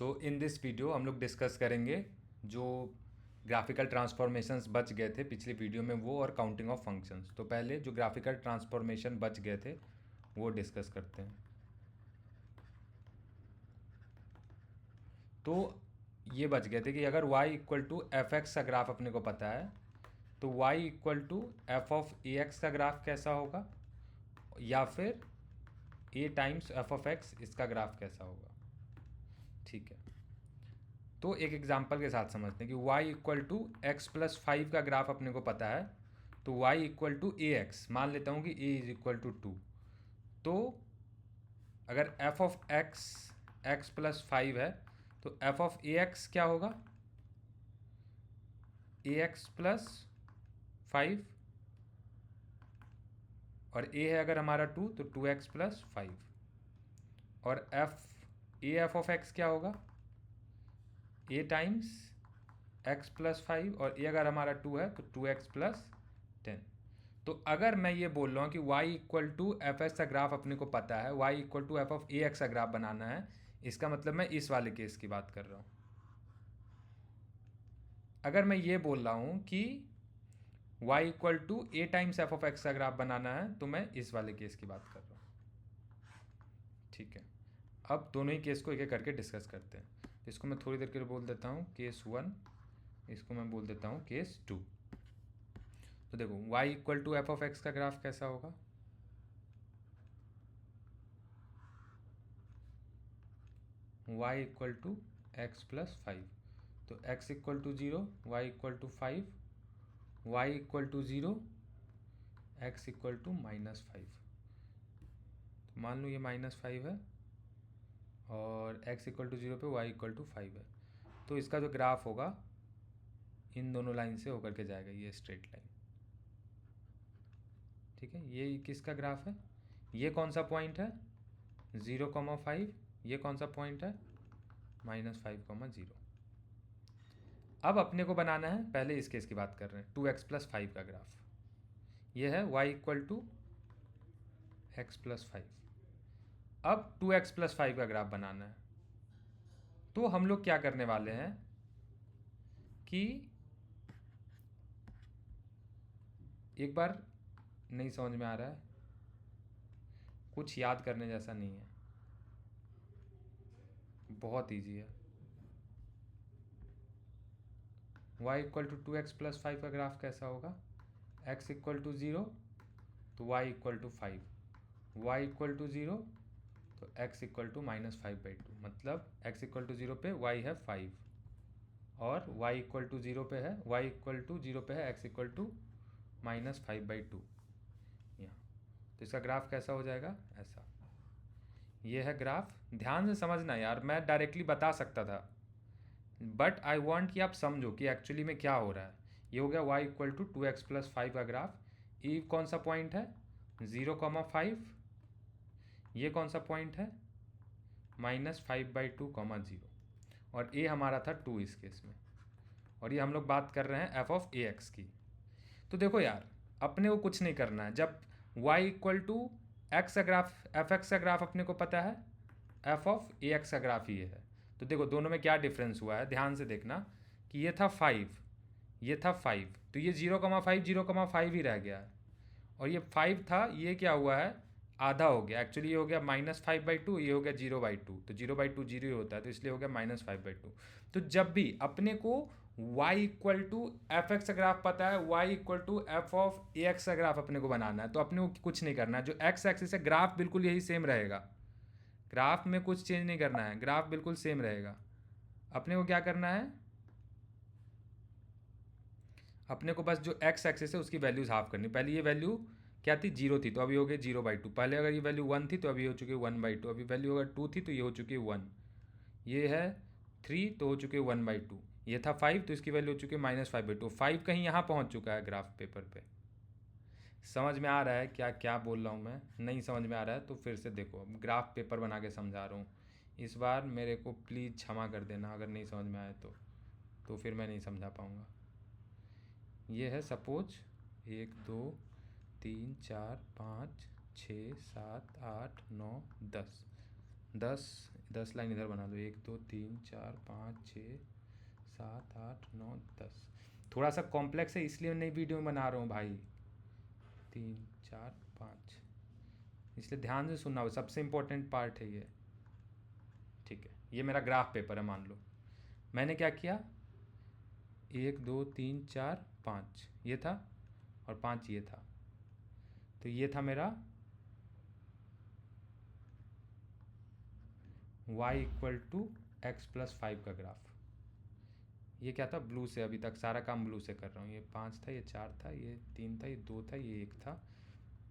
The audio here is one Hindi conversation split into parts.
तो इन दिस वीडियो हम लोग डिस्कस करेंगे जो ग्राफिकल ट्रांसफॉर्मेशंस बच गए थे पिछली वीडियो में वो और काउंटिंग ऑफ फंक्शंस। तो पहले जो ग्राफिकल ट्रांसफॉर्मेशन बच गए थे वो डिस्कस करते हैं। तो ये बच गए थे कि अगर y equal to f x का ग्राफ अपने को पता है तो y equal to f of a x का ग्राफ कैसा होगा या फिर a times f of x इसका ग्राफ कैसा होगा। ठीक है, तो एक एग्जांपल के साथ समझते हैं कि y equal to x plus five का ग्राफ अपने को पता है तो y equal to a x, मान लेता हूँ कि a is equal to two. तो अगर f of x x plus five है तो f ऑफ ए एक्स क्या होगा, ए एक्स प्लस फाइव, और a है अगर हमारा टू तो टू एक्स प्लस फाइव, और एफ ऑफ एक्स क्या होगा, a times x plus five, और a अगर हमारा टू है तो टू एक्स प्लस टेन। तो अगर मैं ये बोल रहा हूँ कि y equal to f x का ग्राफ अपने को पता है, y equal to f of a x का ग्राफ बनाना है, इसका मतलब मैं इस वाले केस की बात कर रहा हूँ। अगर मैं ये बोल रहा हूँ कि y equal to a times f of x का ग्राफ बनाना है तो मैं इस वाले केस की बात कर रहा हूँ। ठीक है, अब दोनों ही केस को एक एक करके डिस्कस करते हैं। इसको मैं थोड़ी देर के लिए बोल देता हूँ केस वन, इसको मैं बोल देता हूँ केस टू। तो देखो y equal to f of x का ग्राफ कैसा होगा, y equal to x plus five, तो x equal to zero, y equal to five, y equal to zero, x equal to minus five. तो मान लो ये माइनस फाइव है और x इक्वल टू ज़ीरो पे y इक्वल टू फाइव है, तो इसका जो ग्राफ होगा इन दोनों लाइन से होकर के जाएगा, ये स्ट्रेट लाइन। ठीक है, ये किसका ग्राफ है, ये कौन सा पॉइंट है, 0,5, ये कौन सा पॉइंट है, -5,0। अब अपने को बनाना है, पहले इस केस की बात कर रहे हैं, 2x प्लस फाइव का ग्राफ। ये है y equal to x plus five. अब 2x प्लस फाइव का ग्राफ बनाना है, तो हम लोग क्या करने वाले हैं कि एक बार नहीं समझ में आ रहा है, कुछ याद करने जैसा नहीं है, बहुत ईजी है। y equal to two x plus five का ग्राफ कैसा होगा, x इक्वल टू ज़ीरो तो y equal to five, y equal to zero तो x इक्वल टू -5/2, मतलब x इक्वल टू ज़ीरो पे y है फाइव और y इक्वल टू ज़ीरो पे है, y इक्वल टू ज़ीरो पे है x इक्वल टू -5/2 यहाँ। तो इसका ग्राफ कैसा हो जाएगा, ऐसा। ये है ग्राफ, ध्यान से समझना यार, मैं डायरेक्टली बता सकता था बट आई वॉन्ट कि आप समझो कि एक्चुअली में क्या हो रहा है। ये हो गया y equal to two x plus five का ग्राफ। ई कौन सा पॉइंट है, 0,5, ये कौन सा पॉइंट है, -5/2, और ए हमारा था टू इस केस में, और ये हम लोग बात कर रहे हैं एफ ऑफ ए एक्स की। तो देखो यार, अपने को कुछ नहीं करना है, जब y इक्वल टू एक्स का ग्राफ, एफ एक्स का ग्राफ अपने को पता है, एफ ऑफ ए एक्स का ग्राफ ये है। तो देखो दोनों में क्या डिफरेंस हुआ है, ध्यान से देखना कि ये था फाइव, ये था फाइव, तो ये 0,5 0,5 ही रह गया है, और ये फाइव था, ये क्या हुआ है, आधा हो गया। एक्चुअली ये हो गया -5/2, ये हो गया 0/2, तो 0/2 जीरो ही होता है, तो इसलिए हो गया -5/2। तो जब भी अपने को y equal to f x का ग्राफ पता है, y equal to f of a x का ग्राफ अपने को बनाना है, तो अपने को कुछ नहीं करना है, जो एक्स एक्सिस है ग्राफ बिल्कुल यही सेम रहेगा, ग्राफ में कुछ चेंज नहीं करना है, ग्राफ बिल्कुल सेम रहेगा। अपने को क्या करना है, अपने को बस जो एक्स एक्सिस है उसकी वैल्यूज हाफ करनी। पहले ये वैल्यू क्या थी, 0 थी, तो अभी हो गई 0/2। पहले अगर ये वैल्यू 1 थी तो अभी हो चुकी है 1/2। अभी वैल्यू अगर 2 थी तो ये हो चुकी है 1। ये है 3 तो हो चुके 1/2। ये था 5 तो इसकी वैल्यू हो चुकी है -5/2। 5 कहीं यहाँ पहुँच चुका है ग्राफ पेपर पे। समझ में आ रहा है क्या क्या बोल रहा हूँ मैं, नहीं समझ में आ रहा है तो फिर से देखो, ग्राफ पेपर बना के समझा रहा हूँ, इस बार मेरे को प्लीज़ क्षमा कर देना अगर नहीं समझ में आए तो फिर मैं नहीं समझा पाऊँगा। ये है सपोज 1 2 3 4 5 6 7 8 9 10, 10 लाइन इधर बना लो, 1 2 3 4 5 6 7 8 9 10। थोड़ा सा कॉम्प्लेक्स है इसलिए नई वीडियो में बना रहा हूँ भाई। 3 4 5, इसलिए ध्यान से सुनना हो, सबसे इम्पोर्टेंट पार्ट है ये। ठीक है, ये मेरा ग्राफ पेपर है, मान लो मैंने क्या किया, 1 2 3 4 5 ये था और 5 ये था, तो ये था मेरा y equal to x plus 5 का ग्राफ। ये क्या था, ब्लू से, अभी तक सारा काम ब्लू से कर रहा हूँ। ये 5 था, ये 4 था, ये 3 था, ये 2 था, ये 1 था,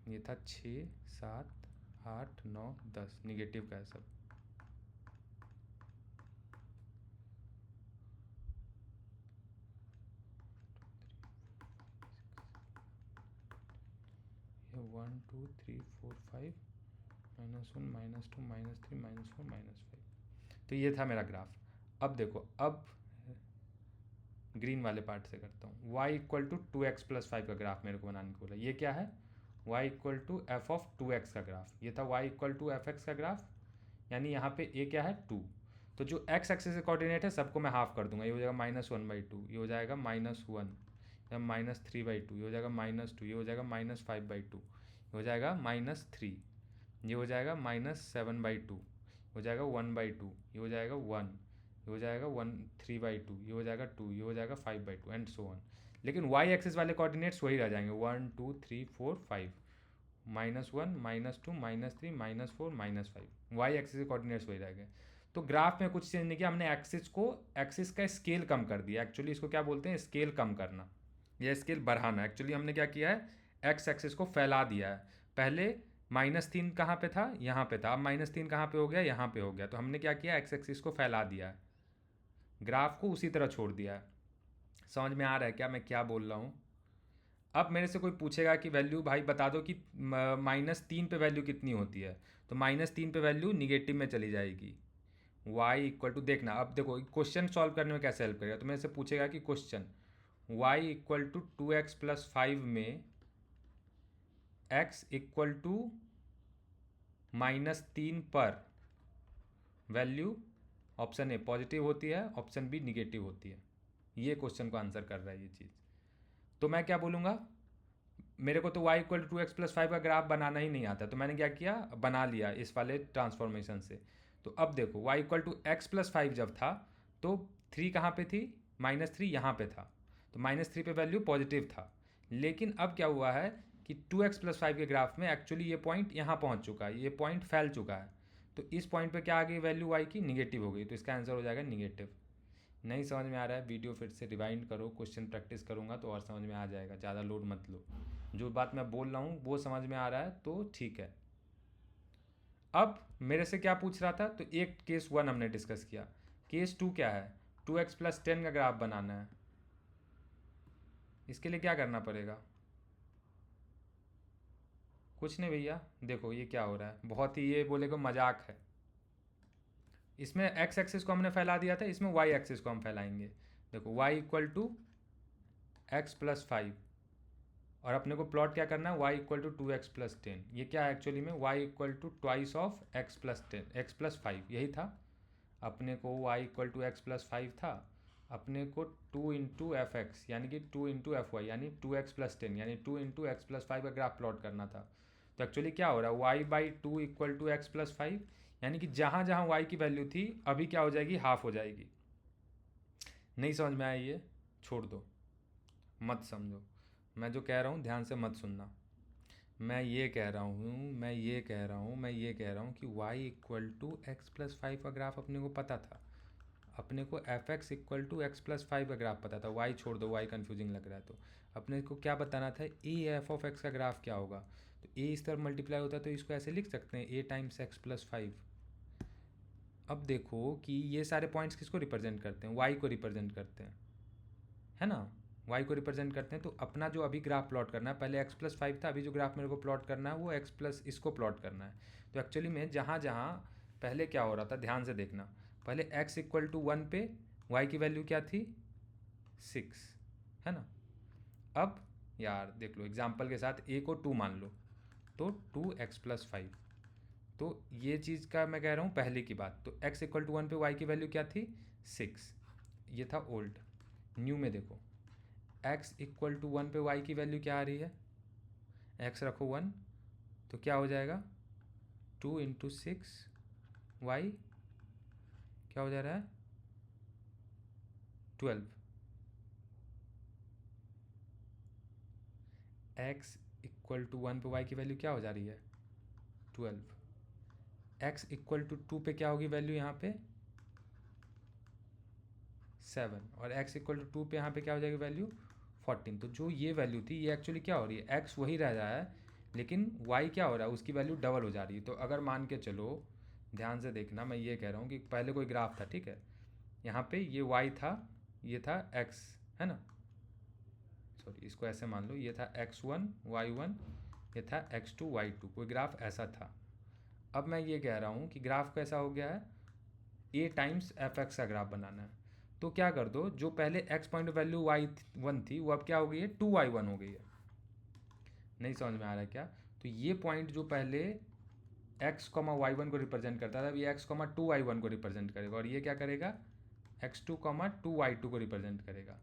ये था 6 7 8 9 10, निगेटिव का है सब। ये 1 2 3 4 5 -1 -2 -3 -4 -5, तो ये था मेरा ग्राफ। अब देखो, अब ग्रीन वाले पार्ट से करता हूँ। y equal to 2x plus 5 का ग्राफ मेरे को बनाने को बोला। ये क्या है, y equal to f of 2x का ग्राफ। ये था y equal to f x का ग्राफ, यानी यहाँ पे a क्या है 2। तो जो x एक्सिस से कोऑर्डिनेट है सबको मैं हाफ कर दूंगा। ये हो जाएगा -1/2, ये हो जाएगा -1, या -3/2, ये हो जाएगा -2, ये हो जाएगा -5/2, ये हो जाएगा -3, ये हो जाएगा -7/2, हो जाएगा 1/2, ये हो जाएगा 1, ये हो जाएगा 3/2, ये हो जाएगा 2, ये हो जाएगा 5/2 एंड सो ऑन। लेकिन y एक्सिस वाले कोऑर्डिनेट्स वही रह जाएंगे, 1 2 3 4 5, -1 -2 -3 -4 -5, y एक्सिस के कोऑर्डिनेट्स वही रह गए। तो ग्राफ में कुछ चेंज नहीं किया हमने, एक्सिस का स्केल कम कर दिया। एक्चुअली इसको क्या बोलते हैं, स्केल कम करना या स्केल बढ़ाना। एक्चुअली हमने क्या किया है, एक्स एक्सिस को फैला दिया है। पहले -3 कहाँ पे था, यहाँ पे था, अब -3 कहाँ पे हो गया, यहाँ पे हो गया। तो हमने क्या किया, एक्स एक्सिस को फैला दिया है, ग्राफ को उसी तरह छोड़ दिया है। समझ में आ रहा है क्या मैं क्या बोल रहा हूँ। अब मेरे से कोई पूछेगा कि वैल्यू भाई बता दो कि -3 पे वैल्यू कितनी होती है, तो -3 पे वैल्यू निगेटिव में चली जाएगी। y इक्वल टू, देखना अब देखो क्वेश्चन सॉल्व करने में कैसे हेल्प करेगा। तो मेरे से पूछेगा कि question y equal to 2x plus 5 में x इक्वल टू -3 पर वैल्यू ऑप्शन ए पॉजिटिव होती है, ऑप्शन बी निगेटिव होती है। ये क्वेश्चन को आंसर कर रहा है ये चीज़। तो मैं क्या बोलूँगा, मेरे को तो y equal to 2x plus 5 का ग्राफ बनाना ही नहीं आता, तो मैंने क्या किया, बना लिया इस वाले ट्रांसफॉर्मेशन से। तो अब देखो y equal to x plus 5 जब था तो 3 कहाँ पे थी, -3 यहाँ पे था, तो -3 पे वैल्यू पॉजिटिव था। लेकिन अब क्या हुआ है कि 2x प्लस 5 के ग्राफ में एक्चुअली ये पॉइंट यहाँ पहुँच चुका है, ये पॉइंट फैल चुका है। तो इस पॉइंट पे क्या आ गई वैल्यू y की, निगेटिव हो गई। तो इसका आंसर हो जाएगा निगेटिव। नहीं समझ में आ रहा है, वीडियो फिर से रिवाइंड करो, क्वेश्चन प्रैक्टिस करूँगा तो और समझ में आ जाएगा, ज़्यादा लोड मत लो। जो बात मैं बोल रहा हूँ वो समझ में आ रहा है तो ठीक है। अब मेरे से क्या पूछ रहा था, तो एक केस 1 हमने डिस्कस किया। केस 2 क्या है, 2x प्लस 10 का ग्राफ बनाना है। इसके लिए क्या करना पड़ेगा, कुछ नहीं भैया, देखो ये क्या हो रहा है, बहुत ही ये बोले को मजाक है। इसमें x एक्सिस को हमने फैला दिया था, इसमें y एक्सिस को हम फैलाएंगे। देखो y equal to x plus 5, और अपने को प्लॉट क्या करना है, y equal to 2x plus 10। ये क्या है एक्चुअली में, y equal to twice of x plus 10, x plus 5 यही था अपने को। y equal to x plus 5 था, अपने को 2 इंटू एफ एक्स यानी कि 2 इंटू एफ वाई यानी 2x प्लस 10 यानी 2 इंटू एक्स प्लस 5 का ग्राफ प्लॉट करना था। तो एक्चुअली क्या हो रहा है, y/2 equal to x plus 5, यानी कि जहाँ जहाँ y की वैल्यू थी अभी क्या हो जाएगी, हाफ हो जाएगी। नहीं समझ में आया ये छोड़ दो, मत समझो, मैं जो कह रहा हूँ ध्यान से मत सुनना। मैं ये कह रहा हूँ कि y equal to x plus 5 का ग्राफ अपने को पता था, अपने को f x equal to x plus 5 का ग्राफ पता था। y छोड़ दो, y कन्फ्यूजिंग लग रहा है। तो अपने को क्या बताना था, ए एफ ऑफ एक्स का ग्राफ क्या होगा। तो ए इस तरफ मल्टीप्लाई होता है तो इसको ऐसे लिख सकते हैं, a टाइम्स एक्स प्लस 5। अब देखो कि ये सारे पॉइंट्स किसको रिप्रेजेंट करते हैं, y को रिप्रेजेंट करते हैं, है ना, y को रिप्रेजेंट करते हैं। तो अपना जो अभी ग्राफ प्लॉट करना है, पहले x प्लस 5 था, अभी जो ग्राफ मेरे को प्लॉट करना है वो x प्लस इसको प्लॉट करना है। तो एक्चुअली में जहाँ जहाँ पहले क्या हो रहा था ध्यान से देखना, पहले x इक्वल टू 1 पे y की वैल्यू क्या थी, 6, है ना। अब यार देख लो एग्जाम्पल के साथ, a को 2 मान लो, तो 2x प्लस 5, तो ये चीज़ का मैं कह रहा हूँ पहले की बात। तो x इक्वल टू 1 पे y की वैल्यू क्या थी 6, ये था ओल्ड। न्यू में देखो x इक्वल टू 1 पे y की वैल्यू क्या आ रही है, x रखो 1 तो क्या हो जाएगा 2 इंटू 6 y क्या हो जा रहा है 12। x इक्वल टू 1 पे y की वैल्यू क्या हो जा रही है 12। x इक्वल टू 2 पे क्या होगी वैल्यू यहाँ पे 7, और x इक्वल टू 2 पे यहाँ पे क्या हो जाएगी वैल्यू 14। तो जो ये वैल्यू थी ये एक्चुअली क्या हो रही है, x वही रह रहा है लेकिन y क्या हो रहा है उसकी वैल्यू डबल हो जा रही है। तो अगर मान के चलो, ध्यान से देखना, मैं ये कह रहा हूँ कि पहले कोई ग्राफ था, ठीक है, यहाँ पे ये y था, ये था x, है ना, सॉरी इसको ऐसे मान लो, ये था x1 y1, ये था x2 y2, कोई ग्राफ ऐसा था। अब मैं ये कह रहा हूँ कि ग्राफ कैसा हो गया है, a टाइम्स एफ एक्स का ग्राफ बनाना है। तो क्या कर दो, जो पहले x पॉइंट वैल्यू y1 थी वो अब क्या हो गई है 2y1 हो गई है। नहीं समझ में आ रहा है क्या? तो ये पॉइंट जो पहले x कॉमा y1 को रिप्रेजेंट करता था, ये x कॉमा 2y1 को रिप्रेजेंट करेगा, और ये क्या करेगा x2 कॉमा 2y2 को रिप्रेजेंट करेगा।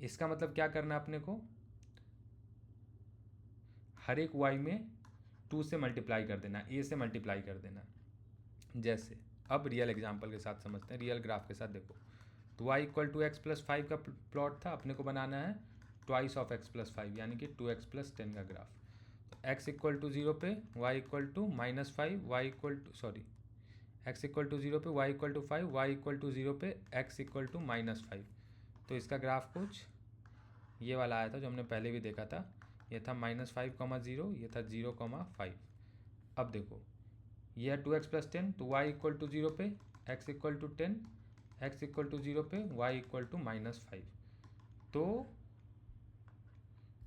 इसका मतलब क्या करना है अपने को, हर एक y में 2 से मल्टीप्लाई कर देना, a से मल्टीप्लाई कर देना। जैसे अब रियल एग्जांपल के साथ समझते हैं, रियल ग्राफ के साथ देखो। तो y equal to x plus 5 का प्लॉट था, अपने को बनाना है ट्वाइस ऑफ x प्लस 5 यानी कि 2x प्लस 10 का ग्राफ। तो x इक्वल टू 0 पे y equal to -5, y equal to sorry x equal to 0 पे y equal to 5, y equal to 0 पे x इक्वल टू -5। तो इसका ग्राफ कुछ ये वाला आया था जो हमने पहले भी देखा था, ये था -5,0, ये था 0,5। अब देखो ये है 2x प्लस 10, तो y इक्वल टू 0 पे x equal to 10, x equal to 0 पे y इक्वल टू -5। तो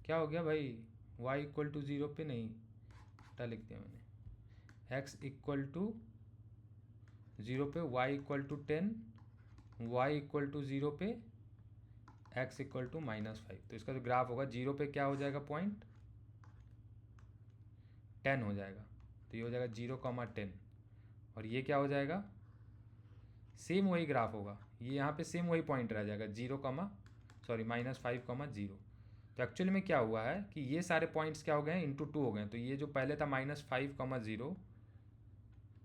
क्या हो गया भाई, y इक्वल टू 0 पे नहीं, क्या लिख दिया मैंने, x इक्वल टू 0 पे y equal to 10, y equal to 0 पे x इक्वल टू -5। तो इसका जो ग्राफ होगा 0 पे क्या हो जाएगा पॉइंट 10 हो जाएगा, तो ये हो जाएगा 0,10, और ये क्या हो जाएगा सेम वही ग्राफ होगा, ये यहाँ पे सेम वही पॉइंट रह जाएगा -5,0। तो एक्चुअली में क्या हुआ है कि ये सारे पॉइंट्स क्या हो गए हैं इंटू 2 हो गए हैं। तो ये जो पहले था -5,0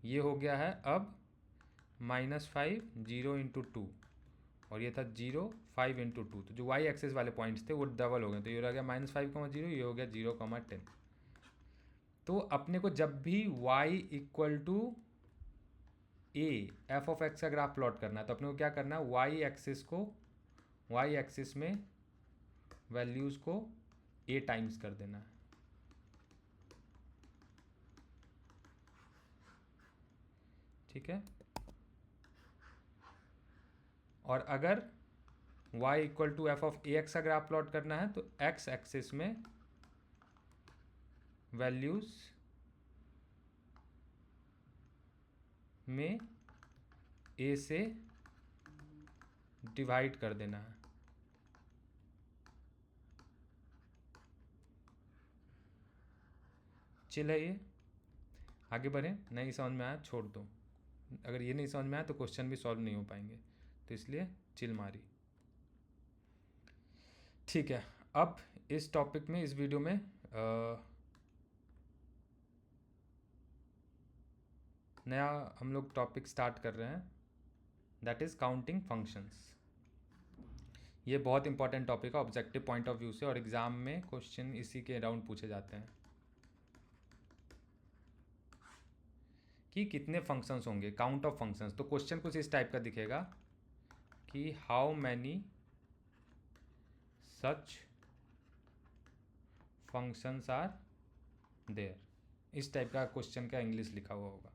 ये हो गया है अब -5 0 इंटू 2, और ये था 0 5 इंटू 2। तो जो y एक्सेस वाले पॉइंट्स थे वो डबल हो गए, तो ये हो गया -5,0, ये हो गया 0,10। तो अपने को जब भी y equal to a f of x का ग्राफ प्लॉट करना है, तो अपने को क्या करना है, y एक्सिस में वैल्यूज़ को a टाइम्स कर देना है। ठीक है, और अगर y equal to f of a x का ग्राफ प्लॉट करना है तो x एक्सिस में वैल्यूज़ में a से डिवाइड कर देना है। चिल है ये, आगे बढ़ें, नहीं समझ में आया छोड़ दो, अगर ये नहीं समझ में आया तो क्वेश्चन भी सॉल्व नहीं हो पाएंगे, तो इसलिए चिल मारी। ठीक है, अब इस टॉपिक में, इस वीडियो में नया हम लोग टॉपिक स्टार्ट कर रहे हैं, दैट इज़ काउंटिंग फंक्शंस। ये बहुत इंपॉर्टेंट टॉपिक है ऑब्जेक्टिव पॉइंट ऑफ व्यू से, और एग्ज़ाम में क्वेश्चन इसी के अराउंड पूछे जाते हैं कि कितने फंक्शंस होंगे, काउंट ऑफ फंक्शंस। तो क्वेश्चन कुछ इस टाइप का दिखेगा कि how many such functions are there, इस टाइप का क्वेश्चन का इंग्लिश लिखा हुआ होगा।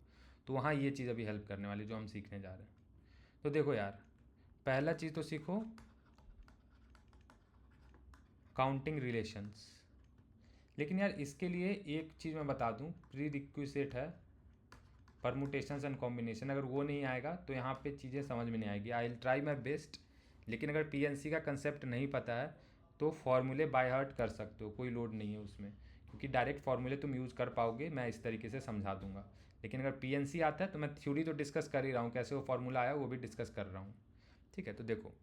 तो वहाँ ये चीज़ अभी हेल्प करने वाली जो हम सीखने जा रहे हैं। तो देखो यार, पहला चीज़ तो सीखो काउंटिंग रिलेशंस। लेकिन यार इसके लिए एक चीज़ मैं बता दूं, प्री रिक्विजिट है परमुटेशंस एंड कॉम्बिनेशन। अगर वो नहीं आएगा तो यहाँ पे चीज़ें समझ में नहीं आएगी। I will try my best, लेकिन अगर पीएनसी का कंसेप्ट नहीं पता है तो फॉर्मूले बाय हार्ट कर सकते हो, कोई लोड नहीं है उसमें, क्योंकि डायरेक्ट फार्मूले तुम यूज़ कर पाओगे, मैं इस तरीके से समझा दूंगा। लेकिन अगर पीएनसी आता है तो मैं थ्योरी तो डिस्कस कर ही रहा हूँ, कैसे वो फॉर्मूला आया वो भी डिस्कस कर रहा हूँ। ठीक है, तो देखो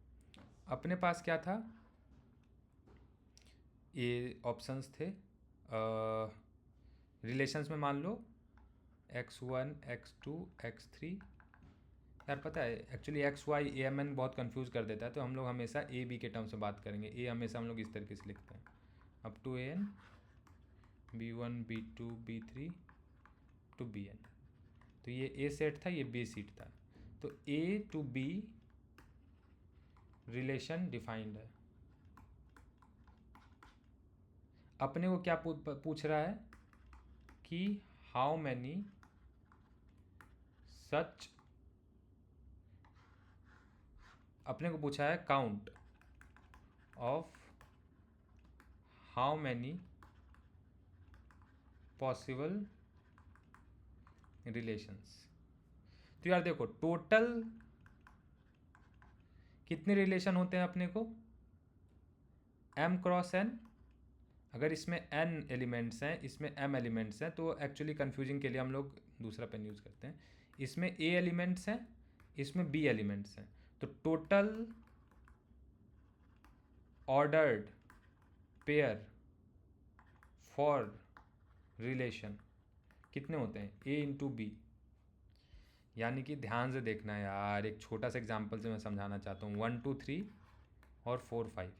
अपने पास क्या था, ये ऑप्शंस थे रिलेशंस में, मान लो x1 x2 x3। यार पता है actually x y a m n बहुत कंफ्यूज कर देता है, तो हम लोग हमेशा ए बी के टर्म से बात करेंगे। ए हमेशा हम लोग इस तरीके से लिखते हैं, up to a n, B1 B2 B3 to b n. तो ये ए सेट था, ये बी सेट था, तो ए टू बी रिलेशन डिफाइंड है। अपने को क्या पूछ रहा है कि हाउ मैनी सच, अपने को पूछा है count of how many possible relations. तो यार देखो टोटल कितने रिलेशन होते हैं अपने को, m क्रॉस n। अगर इसमें n एलिमेंट्स हैं, इसमें m एलिमेंट्स हैं, तो एक्चुअली कंफ्यूजिंग के लिए हम लोग दूसरा पेन यूज़ करते हैं। इसमें a एलिमेंट्स हैं, इसमें b एलिमेंट्स हैं, तो total ordered pair for relation कितने होते हैं, a इंटू बी। यानी कि ध्यान से देखना यार, एक छोटा सा एग्जांपल से मैं समझाना चाहता हूँ। 1 2 3 और 4 5,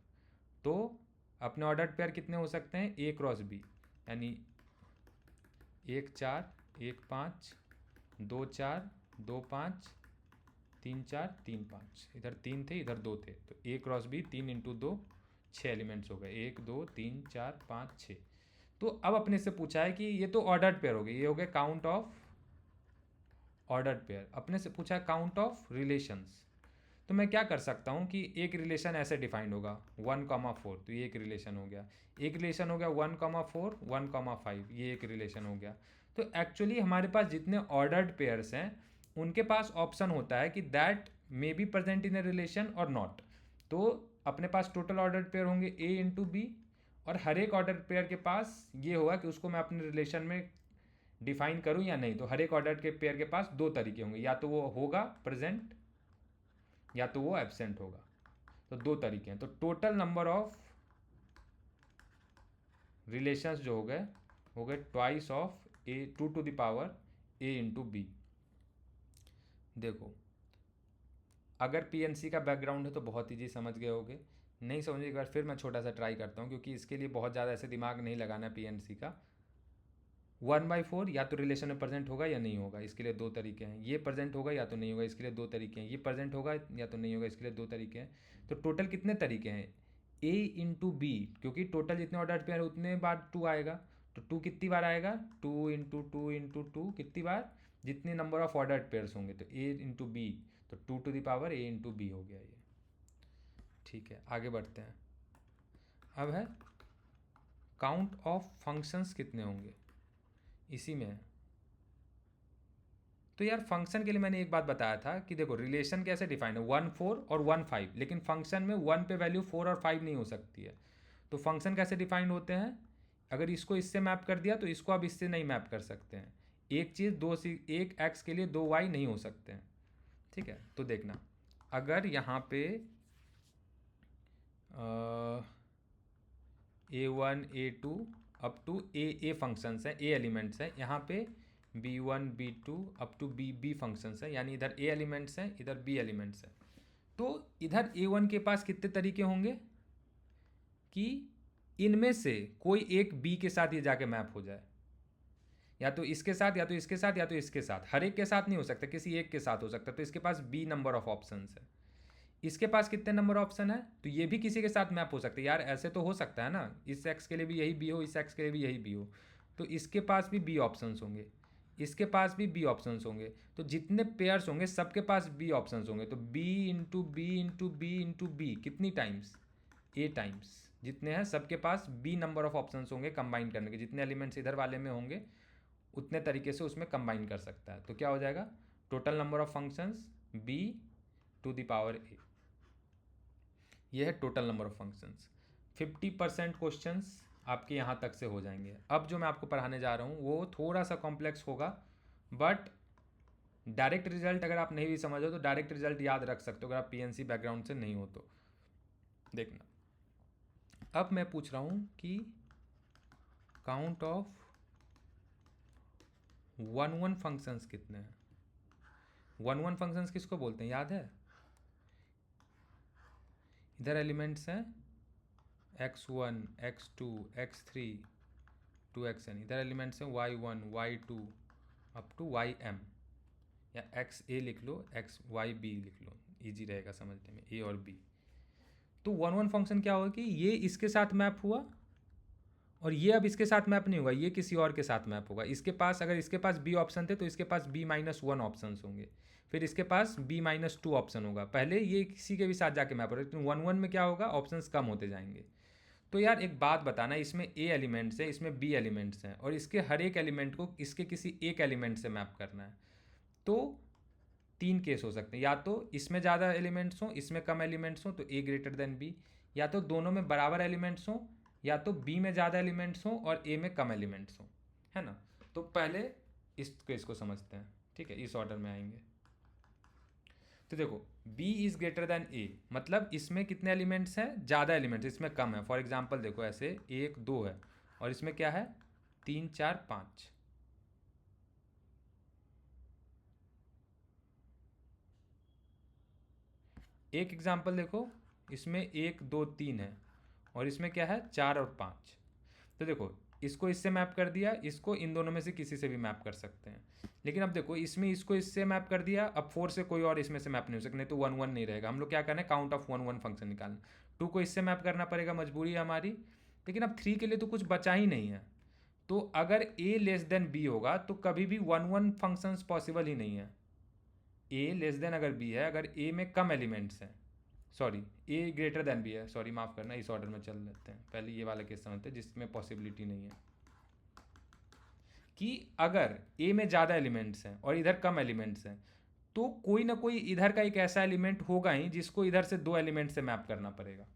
तो अपने ऑर्डर्ड पेयर कितने हो सकते हैं, ए क्रॉस बी, यानी 1 4 1 5 2 4 2 5 3 4 3 5, इधर 3 थे इधर 2 थे, तो ए क्रॉस बी 3 इंटू 2 6 एलिमेंट्स हो गए, 1 2 3 4 5 6। तो अब अपने से पूछा है कि ये तो ऑर्डर्ड पेयर हो गए, ये हो गए काउंट ऑफ ऑर्डर्ड पेयर। अपने से पूछा है काउंट ऑफ रिलेशंस, तो मैं क्या कर सकता हूँ कि एक रिलेशन ऐसे डिफाइंड होगा 1,4, तो ये एक रिलेशन हो गया। एक रिलेशन हो गया 1,4 1,5, ये एक रिलेशन हो गया। तो एक्चुअली हमारे पास जितने ऑर्डर्ड पेयर्स हैं उनके पास ऑप्शन होता है कि that may be present in a relation और नॉट। तो अपने पास टोटल ऑर्डर्ड पेयर होंगे ए इंटू बी, और हर एक ऑर्डर पेयर के पास ये होगा कि उसको मैं अपने रिलेशन में डिफाइन करूं या नहीं। तो हर एक ऑर्डर के पेयर के पास दो तरीके होंगे, या तो वो होगा प्रेजेंट या तो वो एब्सेंट होगा। तो दो तरीके हैं। तो टोटल नंबर ऑफ रिलेशंस जो हो गए twice of a 2 to the power a into b. देखो अगर पीएनसी का बैकग्राउंड है तो बहुत ईजी समझ गए होगे, नहीं समझे एक बार फिर मैं छोटा सा ट्राई करता हूँ, क्योंकि इसके लिए बहुत ज़्यादा ऐसे दिमाग नहीं लगाना पीएनसी का। 1/4 या तो रिलेशन में प्रेजेंट होगा या नहीं होगा, इसके लिए दो तरीके हैं। ये प्रेजेंट होगा या तो नहीं होगा, इसके लिए दो तरीके हैं। ये प्रेजेंट होगा या तो नहीं होगा, इसके लिए दो तरीके हैं। तो टोटल कितने तरीके हैं, ए इंटू बी, क्योंकि टोटल जितने ऑर्डर पेयर उतने बार 2 आएगा। तो 2 कितनी बार आएगा, 2 इंटू 2 इंटू 2 कितनी बार, जितने नंबर ऑफ ऑर्डर पेयर्स होंगे। तो ए इंटू बी, तो 2 to the power a into b हो गया ये। ठीक है, आगे बढ़ते हैं। अब है काउंट ऑफ फंक्शंस कितने होंगे, इसी में है। तो यार फंक्शन के लिए मैंने एक बात बताया था कि देखो रिलेशन कैसे डिफाइन है, 1 4 और 1 5, लेकिन फंक्शन में 1 पे वैल्यू 4 और 5 नहीं हो सकती है। तो फंक्शन कैसे डिफाइंड होते हैं, अगर इसको इससे मैप कर दिया तो इसको आप इससे नहीं मैप कर सकते हैं। एक चीज़ एक एक्स के लिए दो वाई नहीं हो सकते हैं। ठीक है, तो देखना अगर यहाँ पे A1 A2 up to A functions हैं, ए एलिमेंट्स हैं, यहाँ पे B1 B2 up to be functions हैं, यानी इधर ए एलिमेंट्स हैं इधर बी एलिमेंट्स हैं। तो इधर A1 के पास कितने तरीके होंगे कि इनमें से कोई एक बी के साथ ये जाके मैप हो जाए, या तो इसके साथ या तो इसके साथ या तो इसके साथ। हर एक के साथ नहीं हो सकता, किसी एक के साथ हो सकता है। तो इसके पास बी नंबर ऑफ ऑप्शंस है। इसके पास कितने नंबर ऑप्शन है, तो ये भी किसी के साथ मैप हो सकते हैं। यार ऐसे तो हो सकता है ना, इस एक्स के लिए भी यही बी हो, इस एक्स के लिए भी यही बी हो, तो इसके पास भी बी ऑप्शंस होंगे, इसके पास भी बी ऑप्शंस होंगे। तो जितने पेयर्स होंगे सबके पास बी ऑप्शंस होंगे। तो b into b into b into b कितनी टाइम्स, ए टाइम्स, जितने हैं सबके पास बी नंबर ऑफ ऑप्शंस होंगे कंबाइन करने के। जितने एलिमेंट्स इधर वाले में होंगे उतने तरीके से उसमें कंबाइन कर सकता है। तो क्या हो जाएगा, total number of functions b to the power a, ये है total number of functions. 50% questions आपके यहाँ तक से हो जाएंगे। अब जो मैं आपको पढ़ाने जा रहा हूँ वो थोड़ा सा कॉम्प्लेक्स होगा, बट डायरेक्ट रिजल्ट अगर आप नहीं भी समझो तो डायरेक्ट रिजल्ट याद रख सकते हो अगर आप पीएनसी बैकग्राउंड से नहीं हो तो। देखना, अब मैं पूछ रहा हूँ कि काउंट ऑफ 1 1 फंक्शंस कितने हैं। 1 1 फंक्शंस किसको बोलते हैं, याद है? इधर एलिमेंट्स हैं x1 x2 x3 2xn, इधर एलिमेंट्स हैं y1 y2 up to ym, या xa लिख लो xyb लिख लो, इजी रहेगा समझने में, a और b। तो 1 1 फंक्शन क्या होगा कि ये इसके साथ मैप हुआ और ये अब इसके साथ मैप नहीं होगा, ये किसी और के साथ मैप होगा। इसके पास, अगर इसके पास b ऑप्शन थे तो इसके पास b-1 ऑप्शन होंगे, फिर इसके पास b-2 ऑप्शन होगा। पहले ये किसी के भी साथ जाके मैप हो रहा है, लेकिन 1 1 में क्या होगा, ऑप्शंस कम होते जाएंगे। तो यार एक बात बताना, इसमें a एलिमेंट्स है, इसमें b एलिमेंट्स हैं, और इसके हर एक एलिमेंट को इसके किसी एक एलिमेंट से मैप करना है। तो 3 केस हो सकते हैं, या तो इसमें ज़्यादा एलिमेंट्स हों, इसमें कम एलिमेंट्स हों तो a ग्रेटर देन b, या तो दोनों में बराबर एलिमेंट्स हों, या तो b में ज़्यादा एलिमेंट्स हों और a में कम एलिमेंट्स हों, है ना। तो पहले इस केस को समझते हैं, ठीक है, इस ऑर्डर में आएंगे। तो देखो b is greater than a, मतलब इसमें कितने एलिमेंट्स हैं, ज़्यादा एलिमेंट्स, इसमें कम है। फॉर एग्जांपल देखो ऐसे 1 2 है और इसमें क्या है 3 4 5। एक एग्जांपल देखो, इसमें 1 2 3 है और इसमें क्या है 4 और 5। तो देखो इसको इससे मैप कर दिया, इसको इन दोनों में से किसी से भी मैप कर सकते हैं। लेकिन अब देखो इसमें इसको इससे मैप कर दिया, अब 4 से कोई और इसमें से मैप नहीं हो सकता, नहीं तो 1 1 नहीं रहेगा। हम लोग क्या करना है, काउंट ऑफ 1 1 फंक्शन निकालना। 2 को इससे मैप करना पड़ेगा, मजबूरी है हमारी। लेकिन अब 3 के लिए तो कुछ बचा ही नहीं है। तो अगर a लेस देन b होगा तो कभी भी 1 1 फंक्शंस पॉसिबल ही नहीं है। a लेस देन अगर b है, अगर a में कम एलिमेंट्स हैं, sorry a greater than b है, सॉरी माफ़ करना, इस ऑर्डर में चल लेते हैं। पहले ये वाला केस समझते हैं जिसमें पॉसिबिलिटी नहीं है, कि अगर a में ज़्यादा एलिमेंट्स हैं और इधर कम एलिमेंट्स हैं तो कोई ना कोई इधर का एक ऐसा एलिमेंट होगा ही जिसको इधर से 2 एलिमेंट से मैप करना पड़ेगा।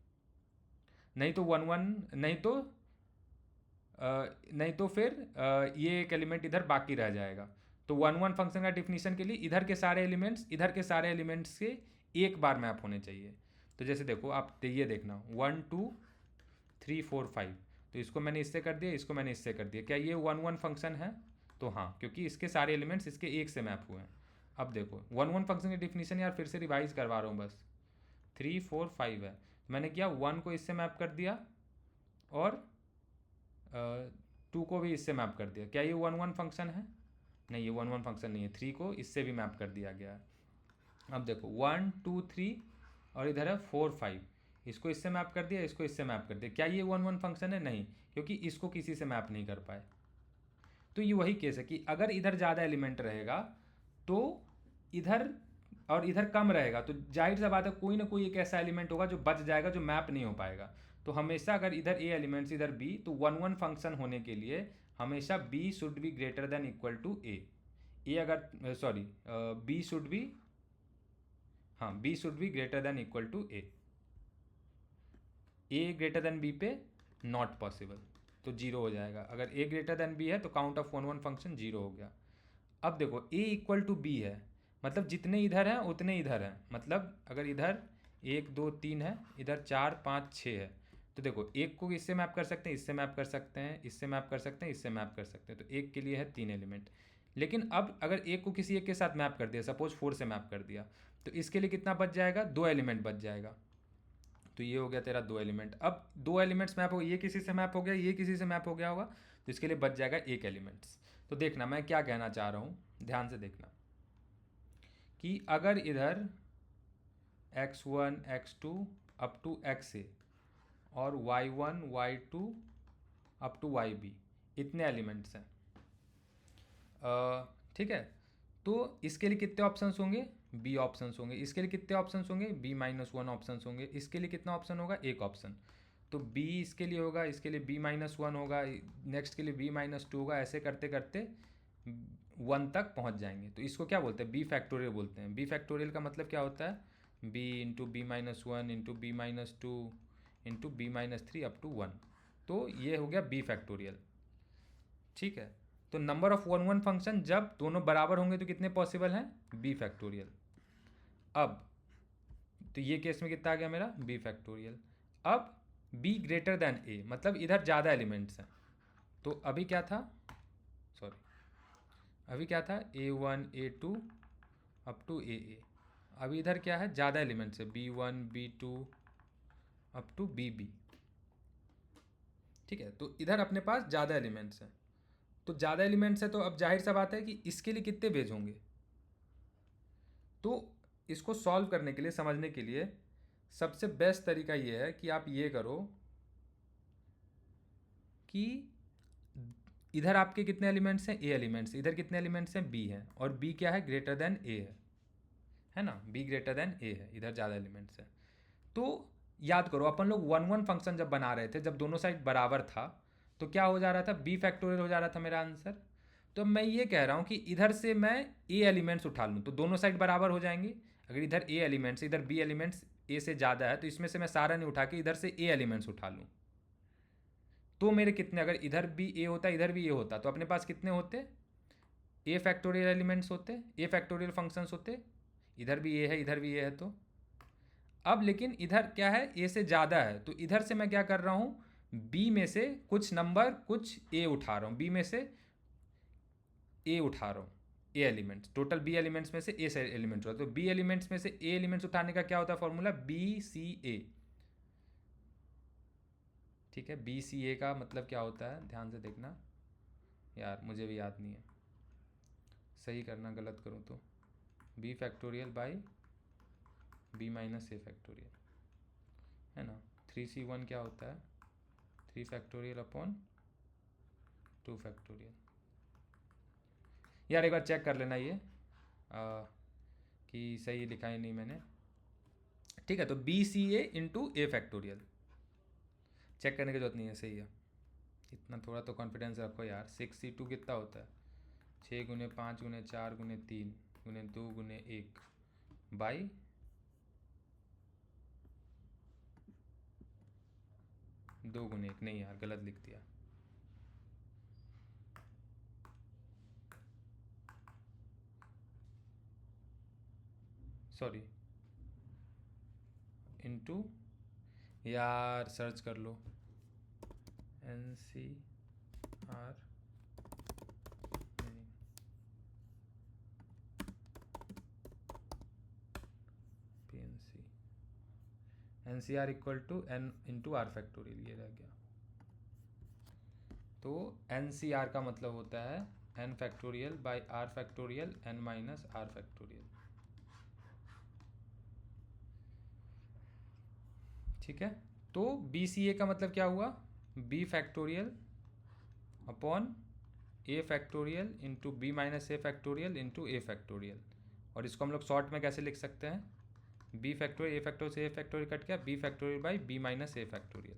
नहीं तो 1 1, नहीं तो फिर ये एक एलिमेंट इधर बाकी रह जाएगा। तो 1 1 फंक्शन का डिफिनीशन के लिए इधर के सारे एलिमेंट्स इधर के सारे एलिमेंट्स से एक बार मैप होने चाहिए। तो जैसे देखो आप ये देखना 1 2 3 4 5, तो इसको मैंने इससे कर दिया, इसको मैंने इससे कर दिया, क्या ये 1 1 फंक्शन है? तो हाँ, क्योंकि इसके सारे एलिमेंट्स इसके एक से मैप हुए हैं। अब देखो 1 1 फंक्शन की डिफिनीशन यार फिर से रिवाइज करवा रहा हूँ बस। 3 4 5 है, मैंने किया 1 को इससे मैप कर दिया और 2 को भी इससे मैप कर दिया। क्या ये 1 1 फंक्शन है? नहीं, ये 1 1 फंक्शन नहीं है। 3 को इससे भी मैप कर दिया गया है। अब देखो 1 2 3 और इधर है 4 5, इसको इससे मैप कर दिया, इसको इससे मैप कर दिया। क्या ये 1 1 फंक्शन है? नहीं, क्योंकि इसको किसी से मैप नहीं कर पाए। तो ये वही केस है कि अगर इधर ज़्यादा एलिमेंट रहेगा तो इधर, और इधर कम रहेगा तो जाहिर सा बात है कोई ना कोई एक ऐसा एलिमेंट होगा जो बच जाएगा, जो मैप नहीं हो पाएगा। तो हमेशा अगर इधर a एलिमेंट्स इधर b, तो 1 1 फंक्शन होने के लिए हमेशा b should be greater than equal to a अगर सॉरी b शुड बी, हाँ b should be greater than equal to a greater than b पे नॉट पॉसिबल, तो जीरो हो जाएगा। अगर a ग्रेटर देन b है तो काउंट ऑफ 1 1 फंक्शन जीरो हो गया। अब देखो a इक्वल टू b है, मतलब जितने इधर हैं उतने इधर हैं। मतलब अगर इधर 1 2 3 है, इधर 4 5 6 है, तो देखो एक को इससे मैप कर सकते हैं, इससे मैप कर सकते हैं, इससे मैप कर सकते हैं, इससे मैप कर सकते हैं। तो एक के लिए है 3 एलिमेंट। लेकिन अब अगर एक को किसी एक के साथ मैप कर दिया, सपोज 4 से मैप कर दिया, तो इसके लिए कितना बच जाएगा, 2 एलिमेंट बच जाएगा। तो ये हो गया तेरा 2 एलिमेंट। अब 2 एलिमेंट्स मैप हो, ये किसी से मैप हो गया, ये किसी से मैप हो गया होगा, तो इसके लिए बच जाएगा एक एलिमेंट्स। तो देखना मैं क्या कहना चाह रहा हूँ, ध्यान से देखना, कि अगर इधर x1 x2 up to xa और y1 y2 up to yb इतने एलिमेंट्स हैं, ठीक है। तो इसके लिए कितने ऑप्शंस होंगे, b ऑप्शंस होंगे। इसके लिए कितने ऑप्शंस होंगे, b-1 ऑप्शंस होंगे। इसके लिए कितना ऑप्शन होगा, एक ऑप्शन। तो b इसके लिए होगा, इसके लिए b-1 होगा, नेक्स्ट के लिए b-2 होगा, ऐसे करते करते 1 तक पहुंच जाएंगे। तो इसको क्या बोलते हैं, b फैक्टोरियल बोलते हैं। b फैक्टोरियल का मतलब क्या होता है, b into b-1 into b-2 into b-3 up to 1। तो ये हो गया b फैक्टोरियल, ठीक है। तो number of one one function जब दोनों बराबर होंगे तो कितने पॉसिबल हैं, बी फैक्टोरियल। अब तो ये केस में कितना आ गया मेरा, बी फैक्टोरियल। अब बी ग्रेटर देन ए, मतलब इधर ज़्यादा एलिमेंट्स हैं। तो अभी क्या था, सॉरी अभी क्या था, A1 A2 up to AA। अभी इधर क्या है, ज़्यादा एलिमेंट्स है, B1 B2 up to BB। ठीक है, तो इधर अपने पास ज़्यादा एलिमेंट्स हैं। तो ज़्यादा एलिमेंट्स है तो अब जाहिर सा बात है कि इसके लिए कितने पेज होंगे। तो इसको सॉल्व करने के लिए, समझने के लिए सबसे बेस्ट तरीका ये है कि आप ये करो कि इधर आपके कितने एलिमेंट्स हैं, ए एलिमेंट्स, इधर कितने एलिमेंट्स हैं, बी हैं, और बी क्या है, ग्रेटर देन ए है ना, बी ग्रेटर देन ए है, इधर ज़्यादा एलिमेंट्स हैं। तो याद करो अपन लोग वन वन फंक्शन जब बना रहे थे, जब दोनों साइड बराबर था तो क्या हो जा रहा था, बी फैक्टोरियल हो जा रहा था मेरा आंसर। तो मैं ये कह रहा हूँ कि इधर से मैं ए एलिमेंट्स उठा लूँ तो दोनों साइड बराबर हो जाएंगे। अगर इधर ए एलिमेंट्स, इधर बी एलिमेंट्स ए से ज़्यादा है तो इसमें से मैं सारा नहीं उठा के इधर से ए एलिमेंट्स उठा लूँ, तो मेरे कितने, अगर इधर भी ए होता इधर भी ए होता तो अपने पास कितने होते, ए फैक्टोरियल एलिमेंट्स होते, ए फैक्टोरियल फंक्शंस होते। इधर भी ए है इधर भी ए है, तो अब लेकिन इधर क्या है, ए से ज़्यादा है, तो इधर से मैं क्या कर रहा हूँ, बी में से कुछ नंबर कुछ ए उठा रहा हूँ, बी में से ए उठा रहा हूँ, A elements, total B elements में से ए से एलिमेंट्स होता है, तो बी एलिमेंट्स में से ए एलिमेंट्स उठाने का क्या होता है फॉर्मूला, BCA। ठीक है, BCA का मतलब क्या होता है, ध्यान से देखना यार, मुझे भी याद नहीं है, सही करना गलत करूँ तो, B factorial by B minus A factorial, है ना। 3C1 क्या होता है, 3 फैक्टोरियल अपॉन 2 फैक्टोरियल। यार एक बार चेक कर लेना ये कि सही लिखा है नहीं मैंने। ठीक है, तो BCA into A factorial, check करने की जरूरत नहीं है, सही है। इतना थोड़ा तो कॉन्फिडेंस रखो यार। 6C2 कितना होता है, 6 गुने 5 गुने 4 गुने 3 गुने 2 गुने 1 बाई 2 गुने 1, नहीं यार गलत लिख दिया, सॉरी, इनटू, यार सर्च कर लो, NCR, PNC, NCR equal to N into R factorial, ये रह गया। तो NCR का मतलब होता है N factorial by R factorial N minus R factorial. ठीक है, तो BCA का मतलब क्या हुआ, B factorial upon A factorial into B minus A factorial into A factorial. और इसको हम लोग शॉर्ट में कैसे लिख सकते हैं, बी फैक्टोरियल, ए फैक्टोरियल से ए फैक्टोरियल कट गया, b factorial by B minus A factorial.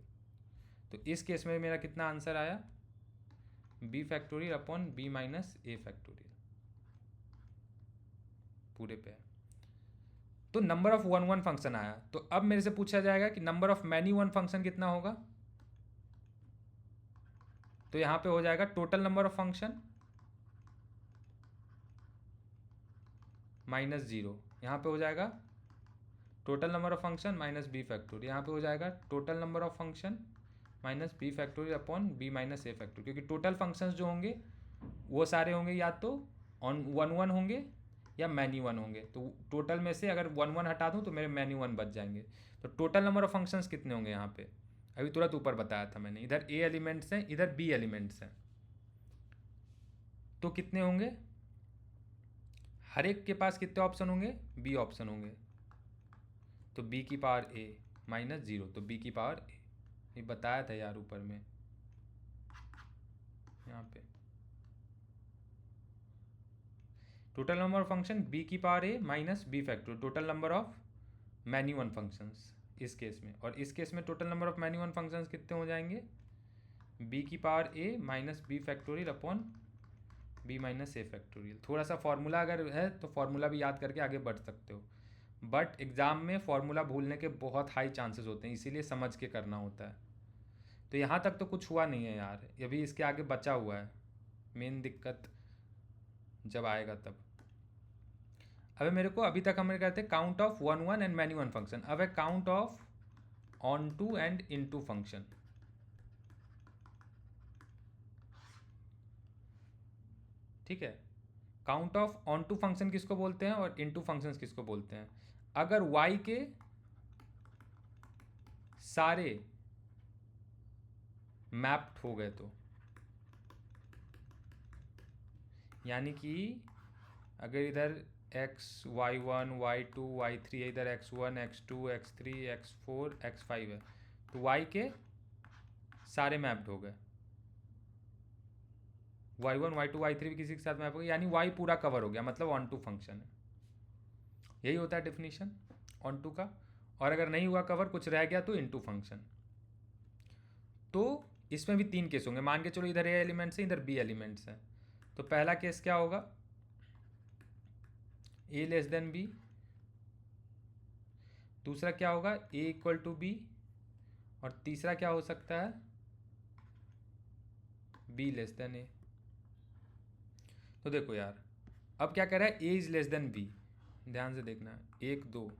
तो इस केस में मेरा कितना आंसर आया, b factorial upon B minus ए फैक्टोरियल पूरे पे है। तो number of one one function आया। तो अब मेरे से पूछा जाएगा कि number of many one function कितना होगा, तो यहां पे हो जाएगा total number of function minus 0, यहाँ पे हो जाएगा total number of function minus B factorial, यहाँ पे हो जाएगा total number of function minus B factorial upon B minus A factorial, क्योंकि टोटल फंक्शंस जो होंगे वो सारे होंगे या तो ऑन वन वन होंगे या मैनी वन होंगे। तो टोटल में से अगर वन वन हटा दूँ तो मेरे मैनी वन बच जाएंगे। तो टोटल नंबर ऑफ फंक्शंस कितने होंगे यहाँ पे, अभी तुरंत ऊपर बताया था मैंने, इधर ए एलिमेंट्स हैं इधर बी एलिमेंट्स हैं, तो कितने होंगे, हर एक के पास कितने ऑप्शन होंगे, बी ऑप्शन होंगे, तो बी की पावर ए माइनस 0, तो बी की पावर ए, ये बताया था यार ऊपर में यहाँ पे। Total number of function b की power a minus B factorial, total number of many one functions इस केस में। और इस केस में total number of many one functions कितने हो जाएंगे, बी की power a minus B factorial upon B minus A factorial. थोड़ा सा फॉर्मूला अगर है तो फॉर्मूला भी याद करके आगे बढ़ सकते हो, बट एग्ज़ाम में फॉर्मूला भूलने के बहुत हाई चांसेस होते हैं, इसीलिए समझ के करना होता है। तो यहाँ तक तो कुछ हुआ नहीं है यार, अभी इसके आगे बचा हुआ है। मेन दिक्कत जब आएगा तब। अब मेरे को अभी तक हम कहते हैं count of one one and many one function, अब है count of onto and into function. ठीक है, count of onto function किसको बोलते हैं और इन टू फंक्शन किसको बोलते हैं? अगर y के सारे मैप्ड हो गए तो, यानी कि अगर इधर y1 y2 y3 है, इधर x1 x2 x3 x4 x5 है, तो y के सारे मैप्ड हो गए, y1 y2 y3 भी किसी के साथ मैप हो गया, यानी y पूरा कवर हो गया, मतलब ऑन टू फंक्शन है। यही होता है डेफिनेशन ऑन टू का। और अगर नहीं हुआ कवर, कुछ रह गया, तो इनटू फंक्शन। तो इसमें भी 3 केस होंगे। मान के चलो इधर ए एलिमेंट्स है, इधर बी एलिमेंट्स हैं, तो पहला केस क्या होगा? ए लेस देन बी। दूसरा क्या होगा? ए इक्वल टू बी। और तीसरा क्या हो सकता है? बी लेस देन ए। तो देखो यार, अब क्या कर रहा है? ए इज लेस देन बी, ध्यान से देखना, 1 2,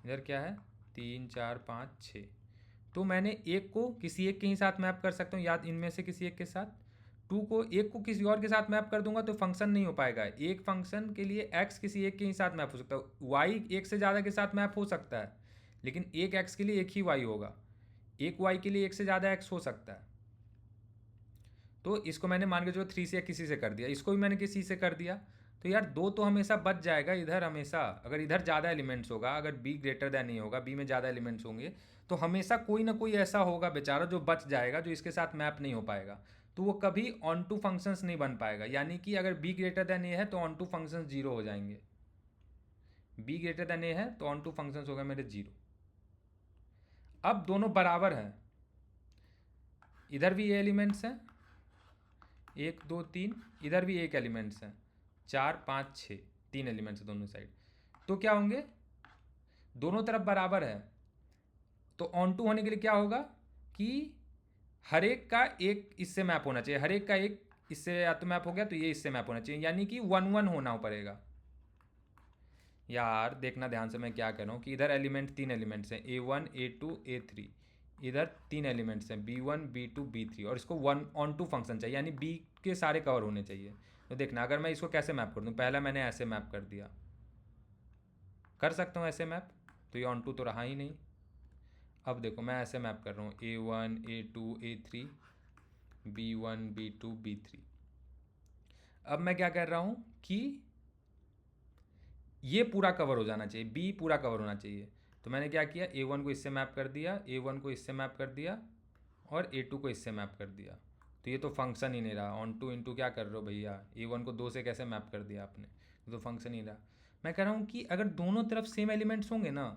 इधर क्या है 3 4 5 6। तो मैंने एक को किसी एक के ही साथ मैप कर सकता हूँ, या इनमें से किसी एक के साथ। एक को किसी और के साथ मैप कर दूंगा तो फंक्शन नहीं हो पाएगा। एक फंक्शन के लिए x किसी एक के ही साथ मैप हो सकता है, y एक से ज़्यादा के साथ मैप हो सकता है, लेकिन एक x के लिए एक ही y होगा, एक y के लिए एक से ज़्यादा x हो सकता है। तो इसको मैंने मान के जो 3 से किसी से कर दिया, इसको भी मैंने किसी से कर दिया, तो यार 2 तो हमेशा बच जाएगा इधर हमेशा। अगर इधर ज़्यादा एलिमेंट्स होगा, अगर b ग्रेटर दैन ए होगा, b में ज़्यादा एलिमेंट्स होंगे, तो हमेशा कोई ना कोई ऐसा होगा बेचारा जो बच जाएगा, जो इसके साथ मैप नहीं हो पाएगा, तो वो कभी ऑन टू फंक्शंस नहीं बन पाएगा। यानी कि अगर b ग्रेटर दैन ए है तो ऑन टू फंक्शंस 0 हो जाएंगे, b ग्रेटर दैन ए है तो ऑन टू फंक्शंस हो गए मेरे 0। अब दोनों बराबर हैं, इधर भी ये एलिमेंट्स हैं 1 2 3, इधर भी एक एलिमेंट्स हैं 4 5 6, 3 एलिमेंट्स हैं दोनों साइड। तो क्या होंगे? दोनों तरफ बराबर है, तो ऑन टू होने के लिए क्या होगा कि हर एक का एक इससे मैप होना चाहिए, हर एक का एक इससे या तो मैप हो गया तो ये इससे मैप होना चाहिए, यानी कि 1 1 होना पड़ेगा। यार देखना ध्यान से मैं क्या कह रहा हूँ कि इधर एलिमेंट 3 एलिमेंट्स हैं A1 A2 A3, इधर 3 एलिमेंट्स हैं B1 B2 B3, और इसको 1 ऑन टू फंक्शन चाहिए, यानी B के सारे कवर होने चाहिए। तो देखना अगर मैं इसको कैसे मैप कर दूँ, पहला मैंने ऐसे मैप कर दिया, कर सकता हूँ ऐसे मैप, तो ये ऑन टू तो रहा ही नहीं। अब देखो मैं ऐसे मैप कर रहा हूँ A1 A2 A3 B1 B2 B3। अब मैं क्या कर रहा हूँ कि ये पूरा कवर हो जाना चाहिए, बी पूरा कवर होना चाहिए। तो मैंने क्या किया, A1 को इससे मैप कर दिया, A1 को इससे मैप कर दिया, और A2 को इससे मैप कर दिया। तो ये तो फंक्शन ही नहीं रहा। ऑन टू इंटू क्या कर रहे हो भैया, A1 को 2 से कैसे मैप कर दिया आपने, तो फंक्शन ही रहा। मैं कह रहा हूँ कि अगर दोनों तरफ सेम एलिमेंट्स होंगे ना,